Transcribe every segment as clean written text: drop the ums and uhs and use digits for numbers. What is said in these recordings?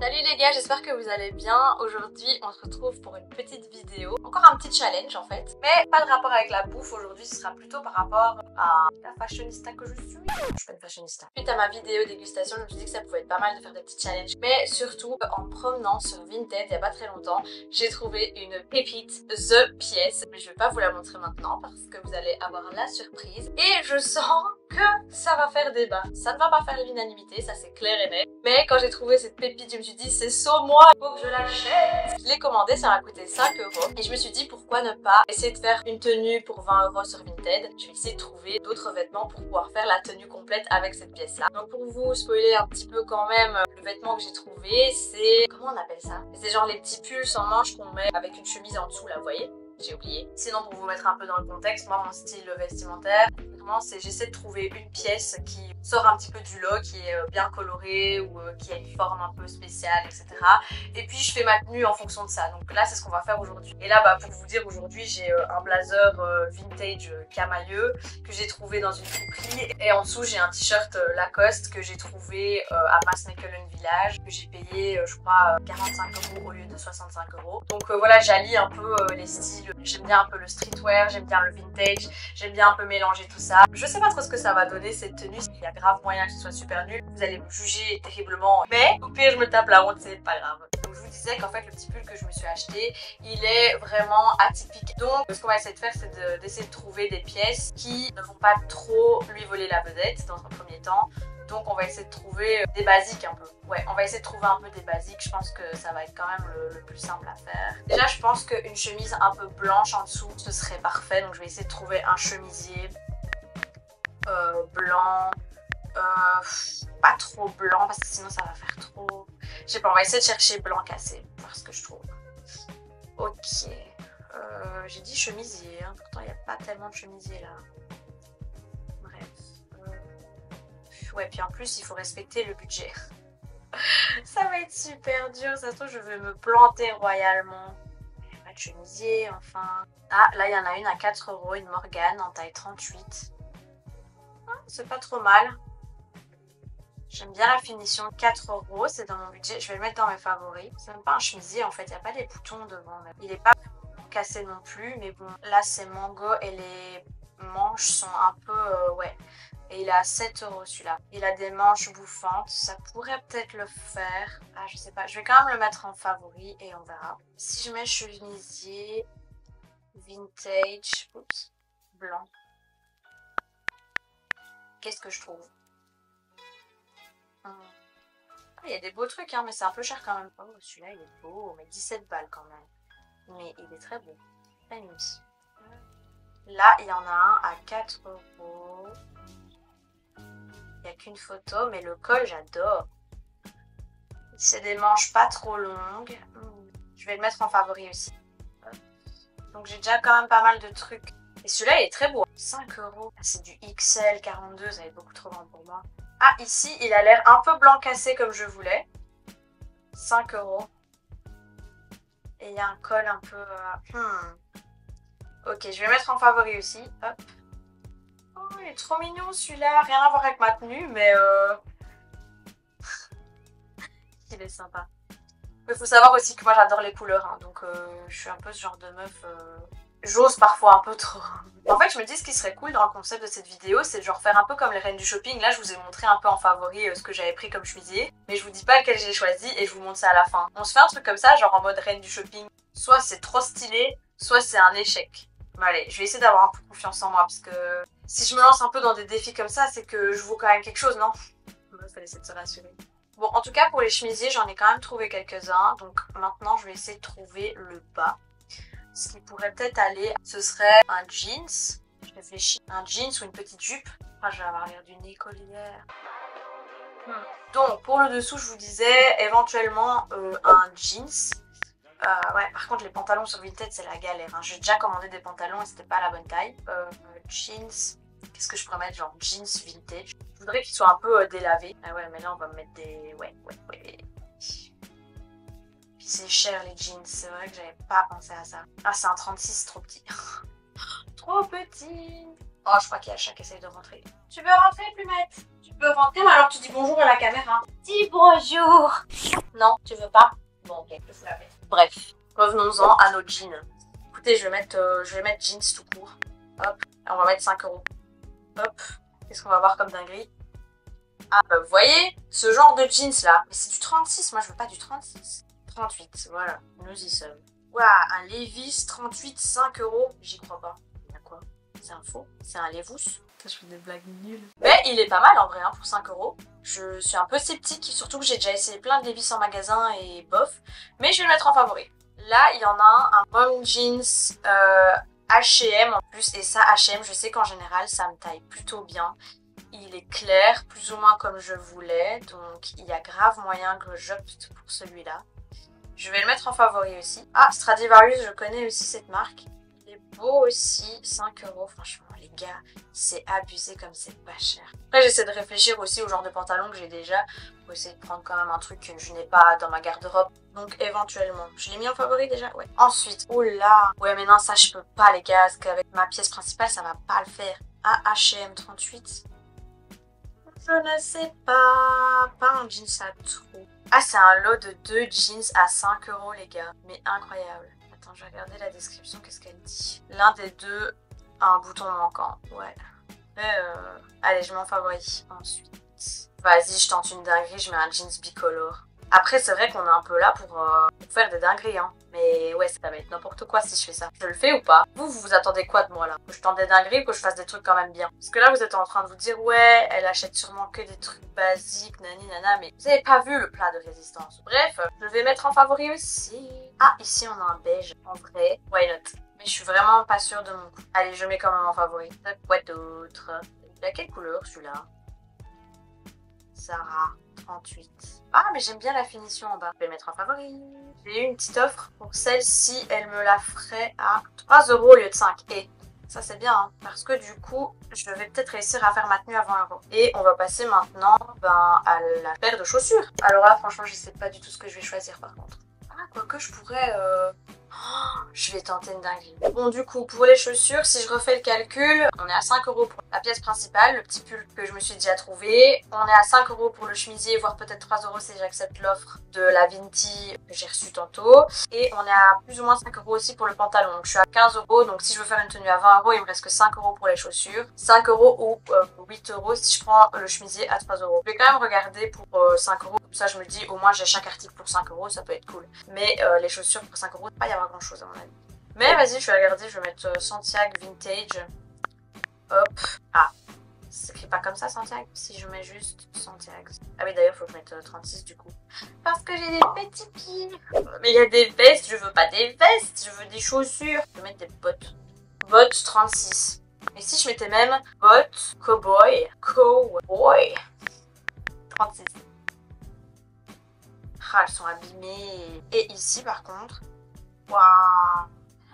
Salut les gars, j'espère que vous allez bien. Aujourd'hui, on se retrouve pour une petite vidéo. Encore un petit challenge en fait. Mais pas de rapport avec la bouffe aujourd'hui, ce sera plutôt par rapport à la fashionista que je suis. Je suis pas une fashionista. Suite à ma vidéo dégustation, je me suis dit que ça pouvait être pas mal de faire des petits challenges. Mais surtout, en me promenant sur Vinted il y a pas très longtemps, j'ai trouvé une pépite, The Pièce. Mais je vais pas vous la montrer maintenant parce que vous allez avoir la surprise. Et je sens que ça va faire débat. Ça ne va pas faire l'unanimité, ça c'est clair et net. Mais quand j'ai trouvé cette pépite, je me suis dit c'est saut moi, il faut que je l'achète. Je l'ai commandé, ça m'a coûté 5 €. Et je me suis dit pourquoi ne pas essayer de faire une tenue pour 20 € sur Vinted. Je vais essayer de trouver d'autres vêtements pour pouvoir faire la tenue complète avec cette pièce là. Donc pour vous spoiler un petit peu quand même, le vêtement que j'ai trouvé c'est... Comment on appelle ça? C'est genre les petits pulls sans manches qu'on met avec une chemise en dessous là, vous voyez? J'ai oublié. Sinon pour vous mettre un peu dans le contexte, moi mon style vestimentaire, c'est j'essaie de trouver une pièce qui sort un petit peu du lot, qui est bien colorée ou qui a une forme un peu spéciale, etc. Et puis je fais ma tenue en fonction de ça. Donc là c'est ce qu'on va faire aujourd'hui. Et là pour vous dire, aujourd'hui j'ai un blazer vintage camailleux que j'ai trouvé dans une friperie. Et en dessous j'ai un t-shirt Lacoste que j'ai trouvé à Masnequelen Village, que j'ai payé je crois 45 € au lieu de 65 €. Donc voilà, j'allie un peu les styles. J'aime bien un peu le streetwear, j'aime bien le vintage, j'aime bien un peu mélanger tout ça. Je sais pas trop ce que ça va donner cette tenue, il y a grave moyen que ce soit super nul, vous allez me juger terriblement, mais au pire je me tape la honte, c'est pas grave. Donc je vous disais qu'en fait le petit pull que je me suis acheté, il est vraiment atypique. Donc ce qu'on va essayer de faire, c'est d'essayer de trouver des pièces qui ne vont pas trop lui voler la vedette dans un premier temps. Donc on va essayer de trouver des basiques un peu. Ouais, on va essayer de trouver un peu des basiques. Je pense que ça va être quand même le plus simple à faire. Déjà, je pense qu'une chemise un peu blanche en dessous, ce serait parfait. Donc je vais essayer de trouver un chemisier blanc. Pas trop blanc parce que sinon ça va faire trop... Je sais pas, on va essayer de chercher blanc cassé. Voir ce que je trouve. Ok. J'ai dit chemisier, hein. Pourtant il n'y a pas tellement de chemisier là. Ouais, puis en plus, il faut respecter le budget. Ça va être super dur. Ça se trouve, je vais me planter royalement. Pas de chemisier, enfin. Ah, là, il y en a une à 4 €, une Morgane en taille 38. Ah, c'est pas trop mal. J'aime bien la finition 4 €, c'est dans mon budget. Je vais le mettre dans mes favoris. C'est même pas un chemisier, en fait. Il n'y a pas des boutons devant. Il est pas cassé non plus, mais bon. Là, c'est mango et les manches sont un peu... ouais. Et il est à 7 € celui-là. Il a des manches bouffantes. Ça pourrait peut-être le faire. Ah, je sais pas. Je vais quand même le mettre en favori et on verra. Si je mets chemisier, vintage, oups, blanc. Qu'est-ce que je trouve? Il y a des beaux trucs, hein, mais c'est un peu cher quand même. Oh, celui-là, il est beau. Mais 17 balles quand même. Mais il est très beau. Très mimi. Là, il y en a un à 4 €. Il n'y a qu'une photo, mais le col, j'adore. C'est des manches pas trop longues. Je vais le mettre en favori aussi. Donc j'ai déjà quand même pas mal de trucs. Et celui-là, il est très beau. 5 €. C'est du XL 42, ça va être beaucoup trop grand pour moi. Ah, ici, il a l'air un peu blanc cassé comme je voulais. 5 €. Et il y a un col un peu... Ok, je vais le mettre en favori aussi. Hop. Oh, il est trop mignon celui-là, rien à voir avec ma tenue, mais il est sympa. Il faut savoir aussi que moi j'adore les couleurs, hein, donc je suis un peu ce genre de meuf, j'ose parfois un peu trop. En fait je me dis ce qui serait cool dans le concept de cette vidéo, c'est de genre faire un peu comme les reines du shopping. Là je vous ai montré un peu en favori ce que j'avais pris comme chemisier, mais je vous dis pas lequel j'ai choisi et je vous montre ça à la fin. On se fait un truc comme ça, genre en mode reine du shopping, soit c'est trop stylé, soit c'est un échec. Mais allez, je vais essayer d'avoir un peu confiance en moi parce que si je me lance un peu dans des défis comme ça, c'est que je vaux quand même quelque chose, non? Il fallait essayer de se rassurer. Bon, en tout cas, pour les chemisiers, j'en ai quand même trouvé quelques-uns. Donc maintenant, je vais essayer de trouver le bas. Ce qui pourrait peut-être aller, ce serait un jeans. Je réfléchis. Un jeans ou une petite jupe. Ah, je vais avoir l'air d'une écolière. Donc, pour le dessous, je vous disais éventuellement un jeans. Ouais, par contre les pantalons sur Vinted c'est la galère, hein. J'ai déjà commandé des pantalons et c'était pas la bonne taille. Jeans, qu'est-ce que je pourrais mettre, genre jeans vintage. Je voudrais qu'ils soient un peu délavés. Ah ouais, mais là on va me mettre des... Ouais. Puis c'est cher les jeans, c'est vrai que j'avais pas pensé à ça. Ah, c'est un 36, trop petit. Trop petit. Oh, je crois qu'il y a le chat qui essaye de rentrer. Tu veux rentrer, Plumette? Tu peux rentrer, mais alors tu dis bonjour à la caméra. Dis bonjour. Non, tu veux pas? Bon, ok, je vous la mets. Bref, revenons-en à nos jeans. Écoutez, je vais mettre jeans tout court. Hop, on va mettre 5 €. Hop, qu'est-ce qu'on va voir comme dinguerie? Ah bah vous voyez, ce genre de jeans là, mais c'est du 36, moi je veux pas du 36. 38, voilà, nous y sommes. Waouh, un Levi's 38, 5 €, j'y crois pas. Il y a quoi? C'est un faux? C'est un Levi's? Je fais des blagues nulles. Mais il est pas mal en vrai, hein, pour 5 €. Je suis un peu sceptique, surtout que j'ai déjà essayé plein de Levi's en magasin et bof. Mais je vais le mettre en favori. Là, il y en a un mom jeans H&M en plus. Et ça, H&M, je sais qu'en général, ça me taille plutôt bien. Il est clair, plus ou moins comme je voulais. Donc, il y a grave moyen que j'opte pour celui-là. Je vais le mettre en favori aussi. Ah, Stradivarius, je connais aussi cette marque. Il est beau aussi. 5 €, franchement, les gars, c'est abusé comme c'est pas cher. Après, j'essaie de réfléchir aussi au genre de pantalon que j'ai déjà. Pour essayer de prendre quand même un truc que je n'ai pas dans ma garde-robe. Donc, éventuellement. Je l'ai mis en favori déjà? Ouais. Ensuite, oula. Ouais, mais non, ça, je peux pas, les gars. Parce qu'avec ma pièce principale, ça va pas le faire. Ah, H&M 38. Je ne sais pas. Pas un jeans à trous. Ah, c'est un lot de 2 jeans à 5 € les gars. Mais incroyable. Attends, je vais regarder la description, qu'est-ce qu'elle dit. L'un des deux a un bouton manquant. Ouais. Allez, je mets en favori. Ensuite. Vas-y, je tente une dinguerie, je mets un jeans bicolore. Après, c'est vrai qu'on est un peu là pour faire des dingueries, hein. Mais ouais, ça va être n'importe quoi si je fais ça. Je le fais ou pas? Vous attendez quoi de moi là? Que je tente des dingueries ou que je fasse des trucs quand même bien? Parce que là, vous êtes en train de vous dire, ouais, elle achète sûrement que des trucs basiques, nani nana, mais vous avez pas vu le plat de résistance. Bref, je vais mettre en favori aussi. Ah, ici on a un beige. En vrai, why not? Mais je suis vraiment pas sûre de mon coup. Allez, je mets quand même en favori. Quoi d'autre? Il a quelle couleur celui-là? Zara 38. Ah, mais j'aime bien la finition en bas. Je vais le mettre en favori. J'ai eu une petite offre pour celle-ci. Elle me la ferait à 3 € au lieu de 5. Et ça, c'est bien, hein, parce que du coup, je vais peut-être réussir à faire ma tenue à 20 €. Et on va passer maintenant à la paire de chaussures. Alors là, franchement, je sais pas du tout ce que je vais choisir par contre. Ah, quoique je pourrais... je vais tenter une dinguerie. Bon, du coup, pour les chaussures, si je refais le calcul, on est à 5 € pour la pièce principale, le petit pull que je me suis déjà trouvé. On est à 5 € pour le chemisier, voire peut-être 3 € si j'accepte l'offre de la Vinti que j'ai reçue tantôt. Et on est à plus ou moins 5 € aussi pour le pantalon. Donc je suis à 15 €. Donc si je veux faire une tenue à 20 €, il me reste que 5 € pour les chaussures. 5 € ou 8 € si je prends le chemisier à 3 €. Je vais quand même regarder pour 5 €. Comme ça, je me dis, au moins j'ai chaque article pour 5 €, ça peut être cool. Mais les chaussures pour 5 €, il ne va pas y avoir grand chose à mon avis. Mais vas-y, je vais regarder, je vais mettre Santiago Vintage. Hop. Ah, ça s'écrit pas comme ça, Santiago. Si je mets juste Santiago. Ah oui, d'ailleurs, il faut que je mette 36 du coup. Parce que j'ai des petits pieds. Mais il y a des vestes, je veux pas des vestes, je veux des chaussures. Je vais mettre des bottes. Bottes 36. Et si je mettais même bottes cowboy. 36. Ah, elles sont abîmées. Et ici, par contre, waouh.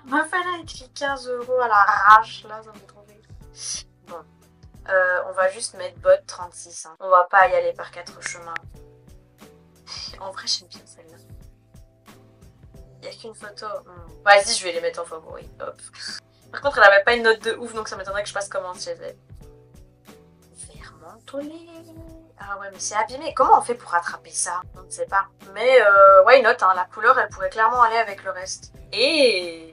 Meuf, elle a écrit 15 € à l'arrache, là, ça me fait trop rire. Bon, on va juste mettre bottes 36. Hein. On va pas y aller par 4 chemins. En vrai, j'aime bien celle-là. Il y a qu'une photo. Vas-y, je vais les mettre en favori. Hop. Par contre, elle avait pas une note de ouf, donc ça m'étonnerait que je passe commande chez elle. Vert mentholé. Ah ouais, mais c'est abîmé. Comment on fait pour rattraper ça? On ne sait pas. Mais why not, hein, la couleur, elle pourrait clairement aller avec le reste. Mais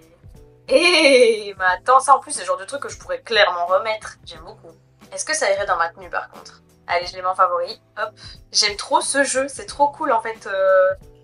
attends, ça en plus, c'est le genre de truc que je pourrais clairement remettre. J'aime beaucoup. Est-ce que ça irait dans ma tenue par contre? Allez, je les mets en favori. Hop. J'aime trop ce jeu, c'est trop cool en fait.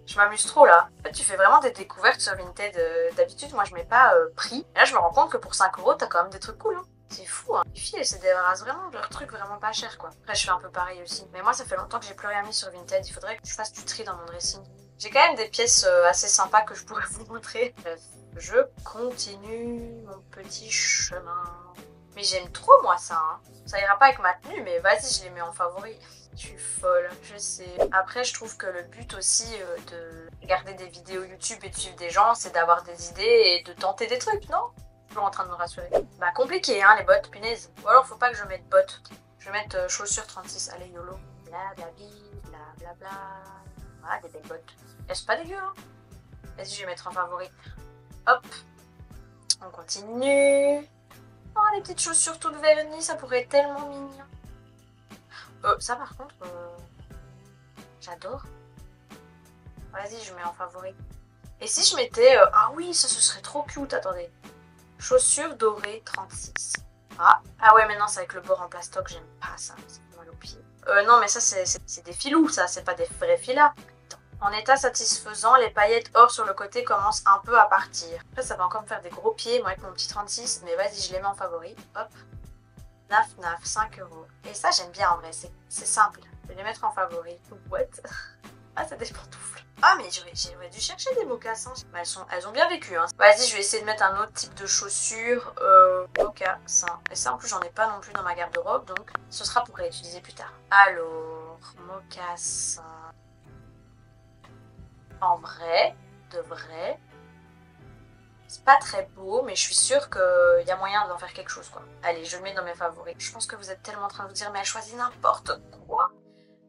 Je m'amuse trop là. En fait, tu fais vraiment des découvertes sur Vinted. D'habitude, moi, je mets pas prix. Et là, je me rends compte que pour 5 €, t'as quand même des trucs cool. Hein. C'est fou, hein. Les filles, elles se débarrassent vraiment de leurs trucs vraiment pas chers, quoi. Après, je fais un peu pareil aussi. Mais moi, ça fait longtemps que j'ai plus rien mis sur Vinted. Il faudrait que je fasse du tri dans mon dressing. J'ai quand même des pièces assez sympas que je pourrais vous montrer. Bref, je continue mon petit chemin. Mais j'aime trop, moi, ça. Hein. Ça ira pas avec ma tenue, mais vas-y, je les mets en favori. Je suis folle, je sais. Après, je trouve que le but aussi de regarder des vidéos YouTube et de suivre des gens, c'est d'avoir des idées et de tenter des trucs, non? Toujours en train de me rassurer. Bah, compliqué, hein, les bottes, punaise. Ou alors, faut pas que je mette bottes. Je vais mettre chaussures 36. Allez, YOLO. Blablabli, blablabla. Ah, des belles bottes. Elles sont pas dégueu, hein. Vas-y, je vais mettre en favori. Hop. On continue. Oh, les petites chaussures toutes vernies, ça pourrait être tellement mignon. Ça par contre, j'adore. Vas-y, je mets en favori. Et si je mettais... ah oui, ça ce serait trop cute, attendez. Chaussures dorées 36. Ah ouais, mais non, c'est avec le bord en plastoc, j'aime pas ça, c'est mal au pied. Non, mais ça c'est des filous, ça, c'est pas des vrais filas. En état satisfaisant, les paillettes or sur le côté commencent un peu à partir. Après, ça va encore me faire des gros pieds, moi avec mon petit 36, mais vas-y, je les mets en favori. Hop. Naf, 5 €. Et ça, j'aime bien en vrai, c'est simple. Je vais les mettre en favori. What? Ah, c'est des pantoufles. Ah, mais j'aurais dû chercher des mocassins. Mais elles ont bien vécu, hein. Vas-y, je vais essayer de mettre un autre type de chaussures. Mocassins. Et ça, en plus, j'en ai pas non plus dans ma garde-robe, donc ce sera pour réutiliser plus tard. Alors, mocassins. En vrai, de vrai, c'est pas très beau, mais je suis sûre qu'il y a moyen d'en faire quelque chose, quoi. Allez, je le mets dans mes favoris. Je pense que vous êtes tellement en train de vous dire, mais elle choisit n'importe quoi.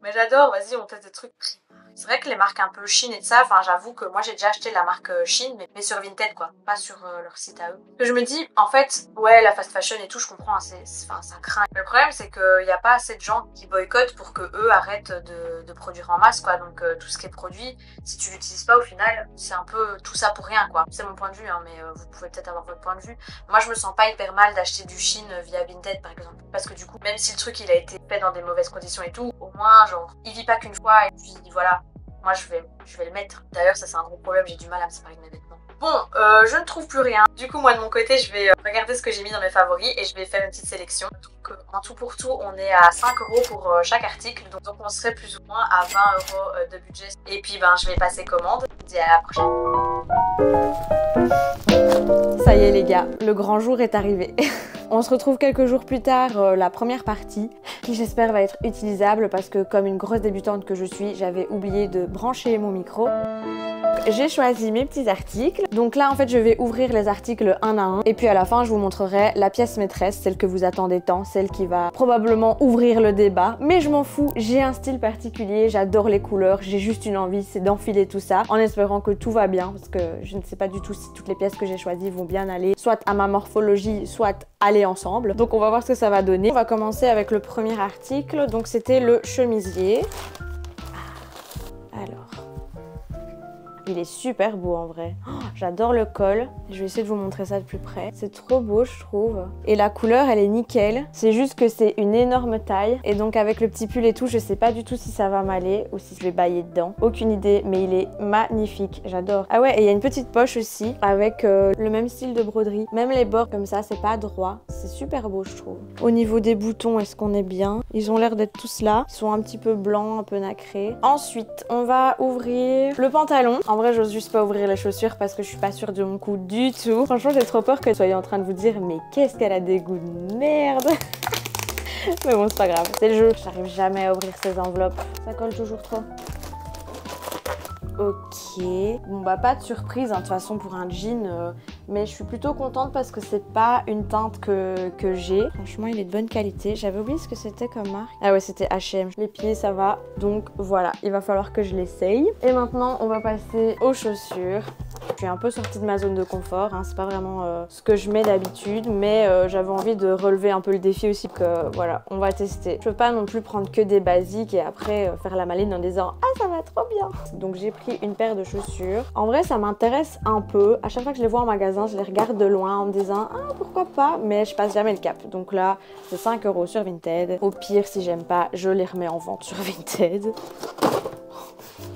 Mais j'adore, vas-y, on teste des trucs Primark. C'est vrai que les marques un peu Shein et de ça, enfin j'avoue que moi j'ai déjà acheté la marque Shein, mais sur Vinted quoi, pas sur leur site à eux. Que je me dis, en fait, ouais, la fast fashion et tout, je comprends, hein, ça craint. Mais le problème c'est qu'il n'y a pas assez de gens qui boycottent pour que eux arrêtent de produire en masse quoi. Donc tout ce qui est produit, si tu l'utilises pas au final, c'est un peu tout ça pour rien quoi. C'est mon point de vue, hein, mais vous pouvez peut-être avoir votre point de vue. Moi je me sens pas hyper mal d'acheter du Shein via Vinted par exemple. Parce que du coup, même si le truc il a été fait dans des mauvaises conditions et tout, au moins genre, il vit pas qu'une fois et puis voilà. Moi, je vais le mettre. D'ailleurs, ça, c'est un gros problème. J'ai du mal à me séparer de mes vêtements. Bon, je ne trouve plus rien. Du coup, moi, de mon côté, je vais regarder ce que j'ai mis dans mes favoris et je vais faire une petite sélection. Donc, en tout pour tout, on est à 5 € pour chaque article. Donc, on serait plus ou moins à 20 € de budget. Et puis, ben, je vais passer commande. Je vous dis à la prochaine. Ça y est, les gars, le grand jour est arrivé. On se retrouve quelques jours plus tard, la première partie, qui j'espère va être utilisable parce que comme une grosse débutante que je suis, j'avais oublié de brancher mon micro. J'ai choisi mes petits articles. Donc là, en fait, je vais ouvrir les articles un à un. Et puis à la fin, je vous montrerai la pièce maîtresse, celle que vous attendez tant, celle qui va probablement ouvrir le débat. Mais je m'en fous, j'ai un style particulier, j'adore les couleurs, j'ai juste une envie, c'est d'enfiler tout ça, en espérant que tout va bien, parce que je ne sais pas du tout si toutes les pièces que j'ai choisies vont bien aller, soit à ma morphologie, soit aller ensemble. Donc on va voir ce que ça va donner. On va commencer avec le premier article, donc c'était le chemisier. Alors... il est super beau en vrai. Oh, j'adore le col. Je vais essayer de vous montrer ça de plus près. C'est trop beau je trouve. Et la couleur elle est nickel. C'est juste que c'est une énorme taille. Et donc avec le petit pull et tout, je sais pas du tout si ça va m'aller ou si je vais bailler dedans. Aucune idée, mais il est magnifique. J'adore. Ah ouais, et il y a une petite poche aussi avec le même style de broderie. Même les bords comme ça, c'est pas droit. C'est super beau je trouve. Au niveau des boutons, est-ce qu'on est bien? Ils ont l'air d'être tous là. Ils sont un petit peu blancs, un peu nacrés. Ensuite, on va ouvrir le pantalon. En vrai, j'ose juste pas ouvrir les chaussures parce que je suis pas sûre de mon coup du tout. Franchement, j'ai trop peur que vous soyez en train de vous dire mais qu'est-ce qu'elle a des goûts de merde. Mais bon, c'est pas grave, c'est le jeu. J'arrive jamais à ouvrir ces enveloppes. Ça colle toujours trop. Ok. Bon bah pas de surprise hein, de toute façon pour un jean. Mais je suis plutôt contente parce que c'est pas une teinte que j'ai. Franchement, il est de bonne qualité. J'avais oublié ce que c'était comme marque. Ah ouais, c'était H&M. Les pieds, ça va. Donc voilà, il va falloir que je l'essaye. Et maintenant, on va passer aux chaussures. Je suis un peu sortie de ma zone de confort. Hein. C'est pas vraiment ce que je mets d'habitude. Mais j'avais envie de relever un peu le défi aussi. Que voilà, on va tester. Je peux pas non plus prendre que des basiques et après faire la maline en disant « Ah, ça va trop bien !» Donc j'ai pris une paire de chaussures. En vrai, ça m'intéresse un peu. À chaque fois que je les vois en magasin, je les regarde de loin en me disant « Ah, pourquoi pas ?» Mais je passe jamais le cap. Donc là, c'est 5 € sur Vinted. Au pire, si j'aime pas, je les remets en vente sur Vinted.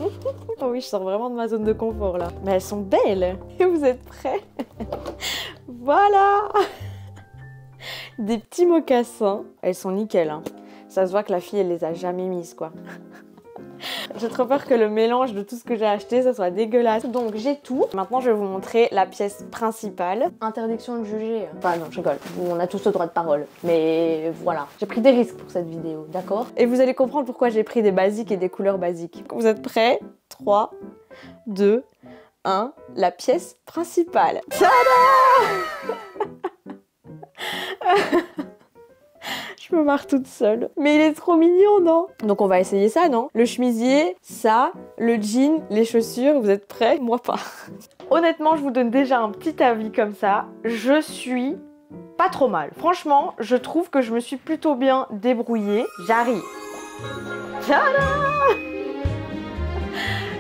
Oh oui, je sors vraiment de ma zone de confort là. Mais elles sont belles. Et vous êtes prêts? Voilà. Des petits mocassins. Elles sont nickel. Hein. Ça se voit que la fille, elle les a jamais mises quoi. J'ai trop peur que le mélange de tout ce que j'ai acheté, ça soit dégueulasse. Donc j'ai tout. Maintenant, je vais vous montrer la pièce principale. Interdiction de juger. Enfin non, je rigole. On a tous le droit de parole. Mais voilà. J'ai pris des risques pour cette vidéo, d'accord? Et vous allez comprendre pourquoi j'ai pris des basiques et des couleurs basiques. Vous êtes prêts? 3, 2, 1. La pièce principale. Tada! Je me marre toute seule. Mais il est trop mignon, non? Donc on va essayer ça, non? Le chemisier, ça, le jean, les chaussures, vous êtes prêts? Moi pas. Honnêtement, je vous donne déjà un petit avis comme ça. Je suis pas trop mal. Franchement, je trouve que je me suis plutôt bien débrouillée. J'arrive Tada!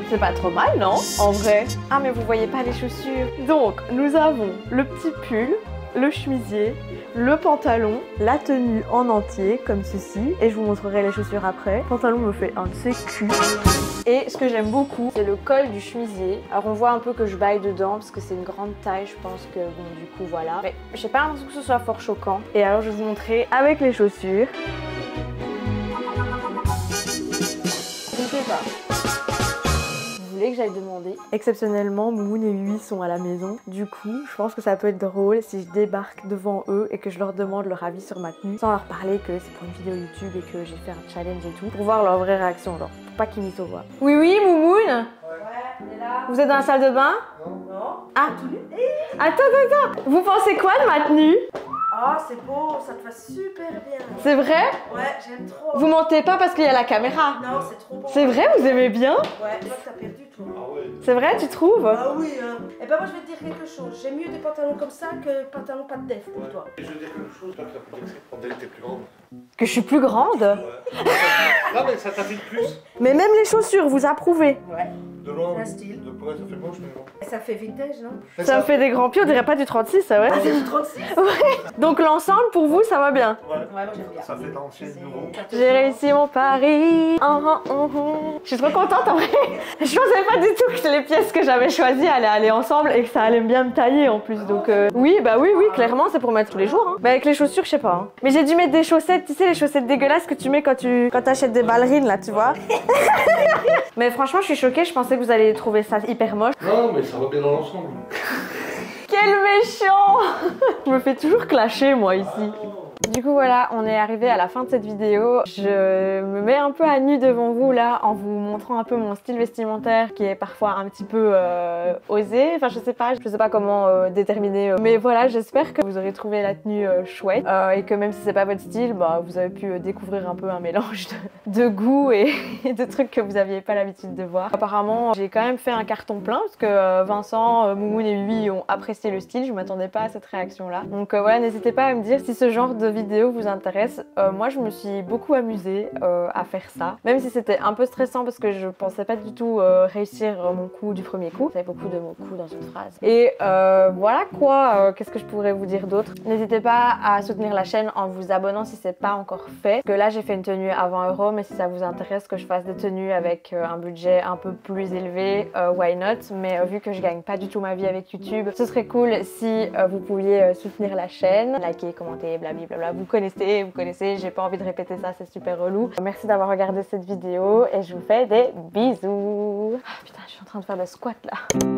C'est pas trop mal, non? En vrai. Ah, mais vous voyez pas les chaussures. Donc, nous avons le petit pull, le chemisier, le pantalon, la tenue en entier, comme ceci. Et je vous montrerai les chaussures après. Le pantalon me fait un de ses culs. Et ce que j'aime beaucoup, c'est le col du chemisier. Alors, on voit un peu que je baille dedans, parce que c'est une grande taille. Je pense que, bon, du coup, voilà. Mais j'ai pas l'impression que ce soit fort choquant. Et alors, je vais vous montrer avec les chaussures. Je ne sais pas. Vous voulez que j'aille demander? Exceptionnellement, Moumoun et Ui sont à la maison. Du coup, je pense que ça peut être drôle si je débarque devant eux et que je leur demande leur avis sur ma tenue, sans leur parler que c'est pour une vidéo YouTube et que j'ai fait un challenge et tout, pour voir leur vraie réaction, genre, pour pas qu'ils m'y voient. Oui, oui, Moumoun? Ouais, elle est là. Vous êtes dans la salle de bain? Non. Ah, attends, vous pensez quoi de ma tenue? Ah, c'est beau, ça te va super bien. C'est vrai? Ouais, j'aime trop. Vous mentez pas parce qu'il y a la caméra? Non, c'est trop bon. C'est vrai, vous aimez bien? Ouais, toi t'as perdu toi. C'est vrai, tu trouves? Ah oui, hein. Et ben moi je vais te dire quelque chose. J'aime mieux des pantalons comme ça que des pantalons pas de def pour toi. Et je veux dire quelque chose, toi qui as pu dire que quand elle était plus grande. Que je suis plus grande? Non mais ça t'affine plus. Mais même les chaussures, vous approuvez? Ouais. De loin, Un style. de près, ça fait moche mais bon. Et ça fait vintage, non? Ça me fait des grands pieds, on dirait pas du 36, ça ouais? Ah, c'est du 36? Donc l'ensemble, pour vous, ça va bien? Ouais, Ouais, moi j'aime bien. ça fait l'ancien nouveau. J'ai réussi mon pari. Je suis trop contente en vrai. Je pensais pas du tout que les pièces que j'avais choisies allaient aller ensemble et que ça allait bien me tailler en plus. Donc oui, bah oui, clairement, c'est pour mettre tous les jours. Hein. Bah avec les chaussures, je sais pas. Hein. Mais j'ai dû mettre des chaussettes, tu sais, les chaussettes dégueulasses que tu mets quand t'achètes des ballerines là, tu vois. Mais franchement, je suis choquée. Je pensais que vous alliez trouver ça hyper moche. Non mais ça va bien dans l'ensemble. Quel méchant! Je me fais toujours clasher moi ici. Du coup voilà, on est arrivé à la fin de cette vidéo. Je me mets un peu à nu devant vous là en vous montrant un peu mon style vestimentaire qui est parfois un petit peu osé. Enfin je sais pas comment déterminer. Mais voilà, j'espère que vous aurez trouvé la tenue chouette et que même si c'est pas votre style, bah, vous avez pu découvrir un peu un mélange de goût et de trucs que vous aviez pas l'habitude de voir. Apparemment j'ai quand même fait un carton plein parce que Vincent, Moumoun et Ui ont apprécié le style. Je m'attendais pas à cette réaction là. Donc voilà, n'hésitez pas à me dire si ce genre de vidéo vous intéresse. Moi je me suis beaucoup amusée à faire ça, même si c'était un peu stressant parce que je pensais pas du tout réussir mon coup du premier coup. J'avais beaucoup de mots coups dans une phrase. Et voilà quoi, qu'est-ce que je pourrais vous dire d'autre? N'hésitez pas à soutenir la chaîne en vous abonnant si c'est pas encore fait. Parce que là j'ai fait une tenue à 20 €, mais si ça vous intéresse que je fasse des tenues avec un budget un peu plus élevé, why not? Mais vu que je gagne pas du tout ma vie avec YouTube, ce serait cool si vous pouviez soutenir la chaîne, liker, commenter, blablabla. Vous connaissez, j'ai pas envie de répéter ça, c'est super relou. Merci d'avoir regardé cette vidéo et je vous fais des bisous. Ah putain, je suis en train de faire le squat là.